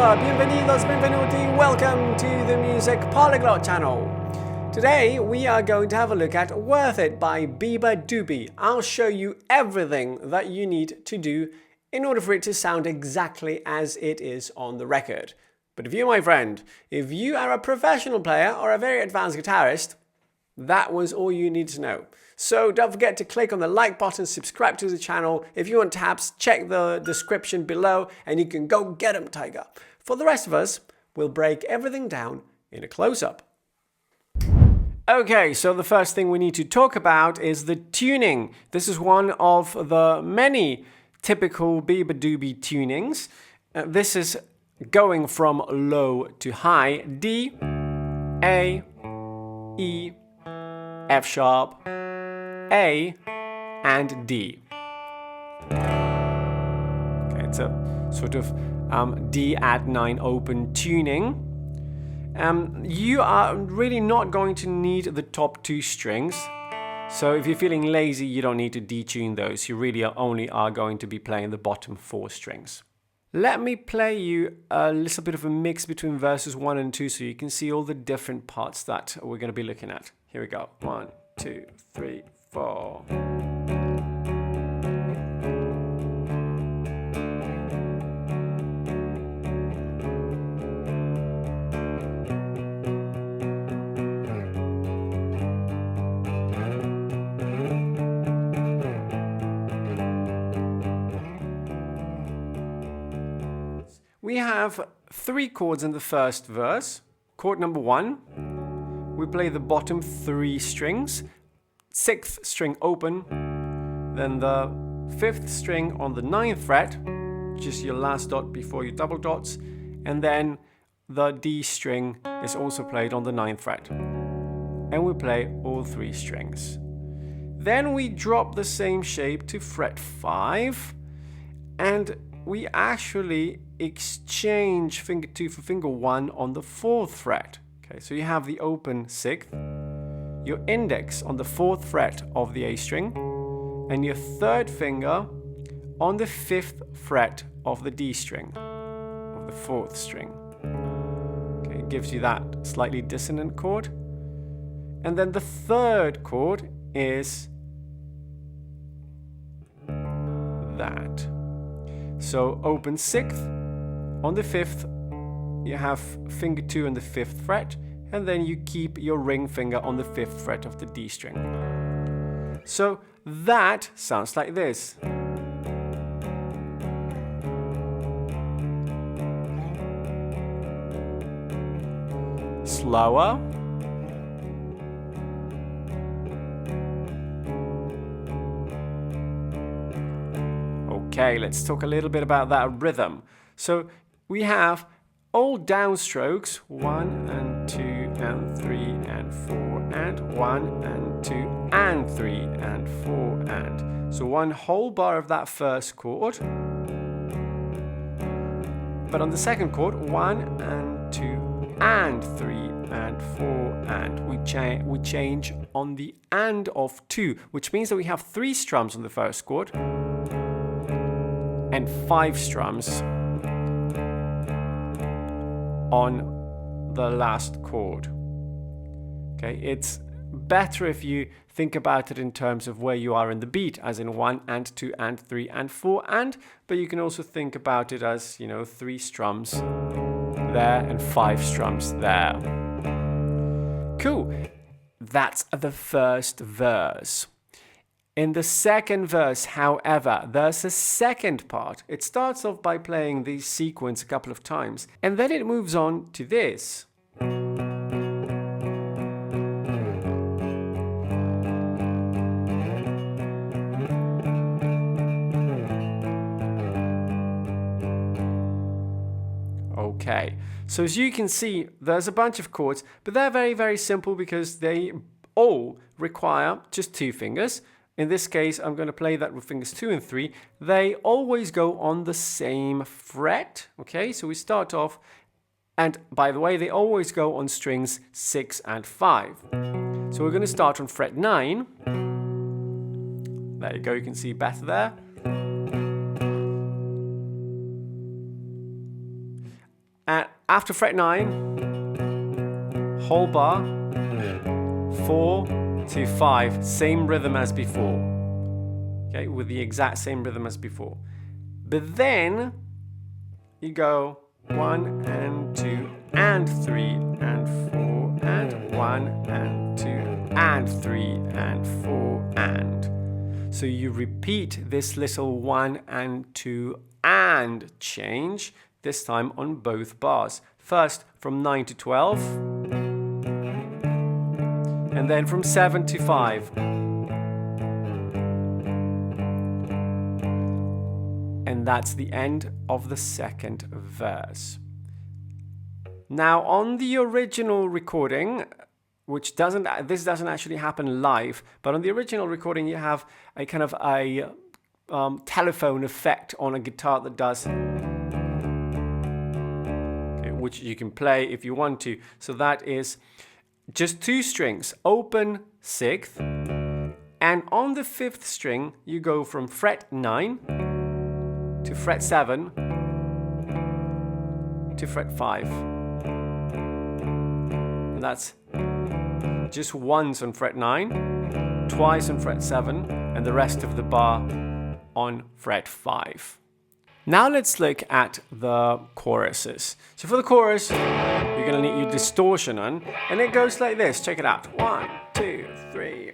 Hola, bienvenidos, benvenuti, welcome to the Music Polyglot channel. Today we are going to have a look at Worth It by Beabadoobee. I'll show you everything that you need to do in order for it to sound exactly as it is on the record. But if you, my friend, if you are a professional player or a very advanced guitarist, that was all you need to know. So don't forget to click on the like button, subscribe to the channel. If you want tabs, check the description below and you can go get them, Tiger. For the rest of us, we'll break everything down in a close-up. Okay, so the first thing we need to talk about is the tuning. This is one of the many typical Beabadoobee tunings. This is going from low to high: D, A, E, F sharp, A, and D. Okay, it's a sort of D add 9 open tuning. You are really not going to need the top two strings. So if you're feeling lazy, you don't need to detune those. You really only are going to be playing the bottom 4 strings. Let me play you a little bit of a mix between verses 1 and 2 so you can see all the different parts that we're going to be looking at. Here we go. 1, 2, 3, 4. We have 3 chords in the first verse. Chord number 1, we play the bottom 3 strings, 6th string open, then the 5th string on the 9th fret, which is your last dot before your double dots, and then the D string is also played on the 9th fret. And we play all 3 strings. Then we drop the same shape to fret 5, and we actually exchange finger 2 for finger 1 on the 4th fret. Okay, so you have the open 6th, your index on the 4th fret of the A string, and your 3rd finger on the 5th fret of the D string, of the 4th string. Okay, it gives you that slightly dissonant chord. And then the 3rd chord is that. So open 6th, on the 5th you have finger 2 on the 5th fret, and then you keep your ring finger on the 5th fret of the D string. So that sounds like this. Slower. Okay, let's talk a little bit about that rhythm. So we have all downstrokes, 1 and 2 and 3 and 4 and 1 and 2 and 3 and 4 and. So one whole bar of that first chord. But on the second chord, 1 and 2 and 3 and 4 and. We change on the and of 2, which means that we have 3 strums on the first chord and 5 strums on the last chord. Okay, it's better if you think about it in terms of where you are in the beat, as in 1 and 2 and 3 and 4 and, but you can also think about it as, 3 strums there and 5 strums there. Cool. That's the first verse. In the second verse, however, there's a second part. It starts off by playing the sequence a couple of times, and then it moves on to this. Okay, so as you can see, there's a bunch of chords, but they're very, very simple because they all require just 2 fingers. In this case, I'm going to play that with fingers 2 and 3. They always go on the same fret. Okay, so we start off, and by the way, they always go on strings 6 and 5. So we're going to start on fret 9. There you go, you can see better there. After fret 9, whole bar, 4 to 5, same rhythm as before. Okay, with the exact same rhythm as before. But then you go 1 and 2 and 3 and 4 and 1 and 2 and 3 and 4 and. So you repeat this little 1 and 2 and change, this time on both bars. First from 9 to 12, and then from 7 to 5. And that's the end of the second verse. Now on the original recording, this doesn't actually happen live, but on the original recording you have a kind of a telephone effect on a guitar that does, okay, which you can play if you want to. So that is just 2 strings, open 6th, and on the 5th string you go from fret 9 to fret 7 to fret 5. And that's just once on fret 9, twice on fret 7, and the rest of the bar on fret 5. Now let's look at the choruses. So for the chorus, you're going to need your distortion on, and it goes like this. Check it out. 1, 2, 3.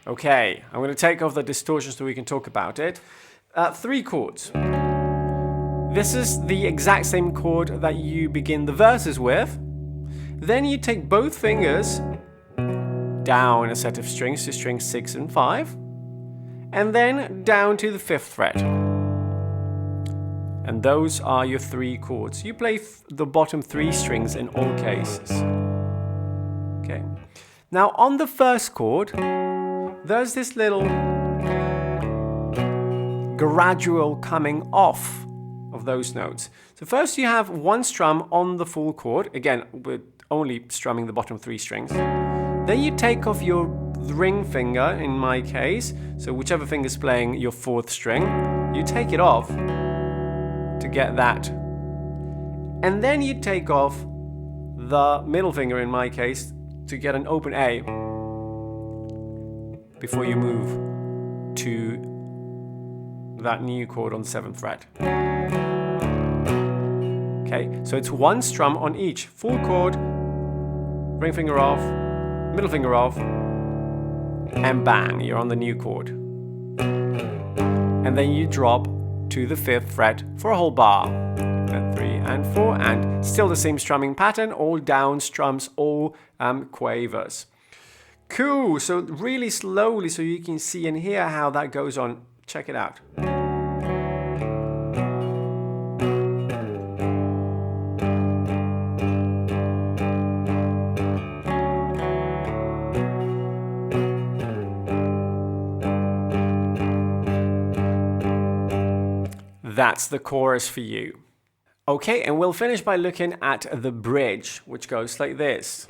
Okay, I'm going to take off the distortion so we can talk about it. 3 chords. This is the exact same chord that you begin the verses with. Then you take both fingers down a set of strings to strings 6 and 5, and then down to the 5th fret. And those are your 3 chords. You play the bottom 3 strings in all cases. Okay. Now on the first chord, there's this little gradual coming off of those notes. So first you have 1 strum on the full chord, again with only strumming the bottom 3 strings. Then you take off your ring finger, in my case, so whichever finger's playing your 4th string, you take it off to get that. And then you take off the middle finger, in my case, to get an open A, before you move to that new chord on the 7th fret. Okay, so it's 1 strum on each. Full chord, ring finger off, middle finger off, and bang, you're on the new chord. And then you drop to the 5th fret for a whole bar. And 3 and 4, and still the same strumming pattern, all down strums, all quavers. Cool, so really slowly so you can see and hear how that goes on. Check it out. That's the chorus for you. Okay, and we'll finish by looking at the bridge, which goes like this.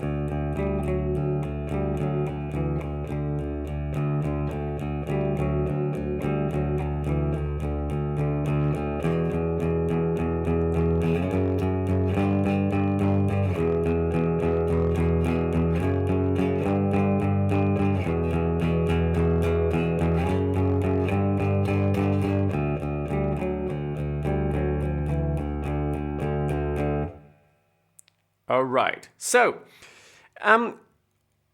All right, so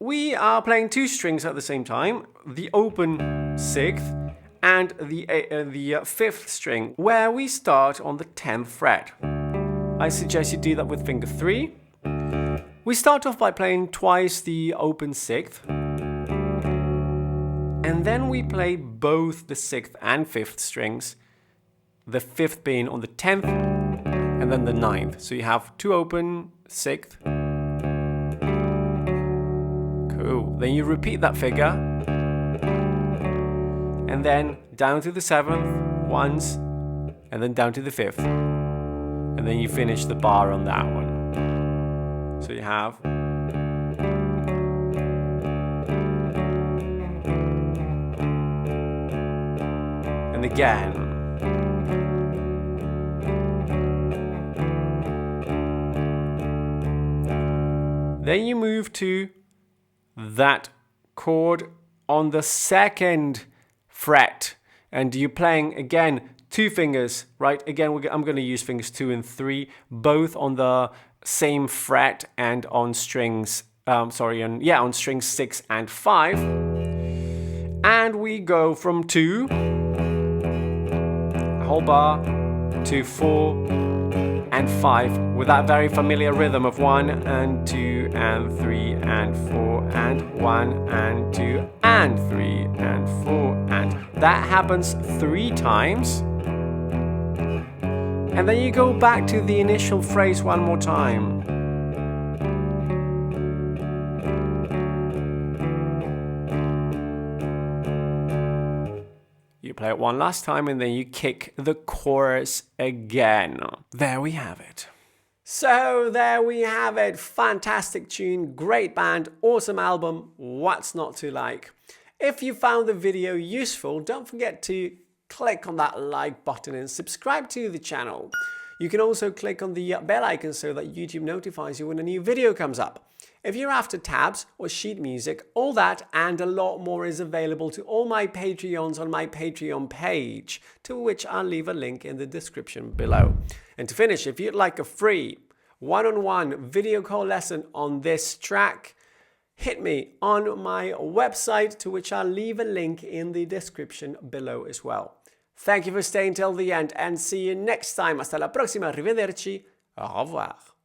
we are playing 2 strings at the same time, the open 6th and the 5th string, where we start on the 10th fret. I suggest you do that with finger 3. We start off by playing twice the open 6th, and then we play both the 6th and 5th strings, the 5th being on the 10th and then the 9th. So you have 2 open 6th. Cool. Then you repeat that figure, and then down to the 7th, ones, and then down to the fifth. And then you finish the bar on that one. So you have. And again. Then you move to that chord on the second fret. And you're playing, again, 2 fingers, right? Again, I'm going to use fingers 2 and 3, both on the same fret and on strings, on strings 6 and 5. And we go from 2, a whole bar, to 4, and 5 with that very familiar rhythm of 1 and 2 and 3 and 4 and 1 and 2 and 3 and 4, and that happens 3 times. And then you go back to the initial phrase one more time. You play it one last time and then you kick the chorus again. There we have it. So there we have it. Fantastic tune, great band, awesome album. What's not to like? If you found the video useful, don't forget to click on that like button and subscribe to the channel. You can also click on the bell icon so that YouTube notifies you when a new video comes up. If you're after tabs or sheet music, all that and a lot more is available to all my Patreons on my Patreon page, to which I'll leave a link in the description below. And to finish, if you'd like a free one-on-one video call lesson on this track, hit me on my website, to which I'll leave a link in the description below as well. Thank you for staying till the end and see you next time. Hasta la próxima. Arrivederci. Au revoir.